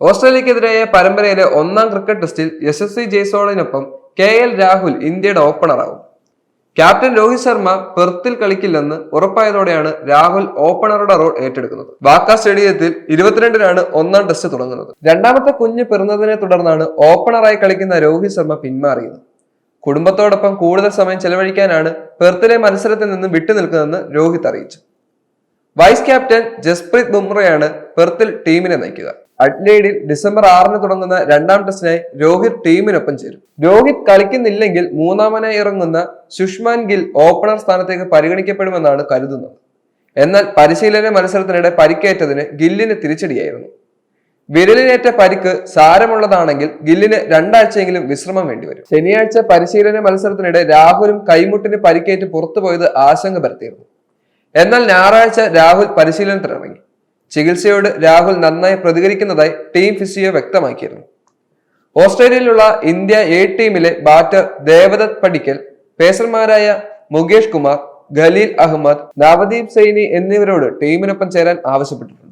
ഓസ്ട്രേലിയക്കെതിരായ പരമ്പരയിലെ ഒന്നാം ക്രിക്കറ്റ് ടെസ്റ്റിൽ യശസ്വി ജയ്സ്വാളിനൊപ്പം KL രാഹുൽ ഇന്ത്യയുടെ ഓപ്പണറാകും. ക്യാപ്റ്റൻ രോഹിത് ശർമ്മ പെർത്തിൽ കളിക്കില്ലെന്ന് ഉറപ്പായതോടെയാണ് രാഹുൽ ഓപ്പണറുടെ റോൾ ഏറ്റെടുക്കുന്നത്. വാക്ക സ്റ്റേഡിയത്തിൽ 22-നാണ് ഒന്നാം ടെസ്റ്റ് തുടങ്ങുന്നത്. രണ്ടാമത്തെ കുഞ്ഞ് പിറന്നതിനെ തുടർന്നാണ് ഓപ്പണറായി കളിക്കുന്ന രോഹിത് ശർമ്മ പിന്മാറിയത്. കുടുംബത്തോടൊപ്പം കൂടുതൽ സമയം ചെലവഴിക്കാനാണ് പെർത്തിലെ മത്സരത്തിൽ നിന്നും വിട്ടുനിൽക്കുന്നതെന്ന് രോഹിത് അറിയിച്ചു. വൈസ് ക്യാപ്റ്റൻ ജസ്പ്രീത് ബുംറയാണ് പെർത്തിൽ ടീമിനെ നയിക്കുക. അഡ്ലെയ്ഡിൽ ഡിസംബർ 6-ന് തുടങ്ങുന്ന രണ്ടാം ടെസ്റ്റിനായി രോഹിത് ടീമിനൊപ്പം ചേരും. രോഹിത് കളിക്കുന്നില്ലെങ്കിൽ മൂന്നാമനായി ഇറങ്ങുന്ന ശുഷ്മാൻ ഗിൽ ഓപ്പണർ സ്ഥാനത്തേക്ക് പരിഗണിക്കപ്പെടുമെന്നാണ് കരുതുന്നത്. എന്നാൽ പരിശീലന മത്സരത്തിനിടെ പരിക്കേറ്റതിന് ഗില്ലിന് തിരിച്ചടിയായിരുന്നു. വിരലിനേറ്റ പരിക്ക് സാരമുള്ളതാണെങ്കിൽ ഗില്ലിന് 2 ആഴ്ചയെങ്കിലും വിശ്രമം വേണ്ടിവരും. ശനിയാഴ്ച പരിശീലന മത്സരത്തിനിടെ രാഹുലും കൈമുട്ടിന് പരിക്കേറ്റ് പുറത്തുപോയത് ആശങ്ക പരത്തിയിരുന്നു. എന്നാൽ ഞായറാഴ്ച രാഹുൽ പരിശീലനത്തിനിറങ്ങി. ചികിത്സയോട് രാഹുൽ നന്നായി പ്രതികരിക്കുന്നതായി ടീം ഫിസിയോ വ്യക്തമാക്കിയിരുന്നു. ഓസ്ട്രേലിയയിലുള്ള ഇന്ത്യ A ടീമിലെ ബാറ്റർ ദേവദത്ത് പടിക്കൽ, പേസർമാരായ മുകേഷ് കുമാർ, ഖലീൽ അഹമ്മദ്, നവദീപ് സൈനി എന്നിവരോട് ടീമിനൊപ്പം ചേരാൻ ആവശ്യപ്പെട്ടിട്ടുണ്ട്.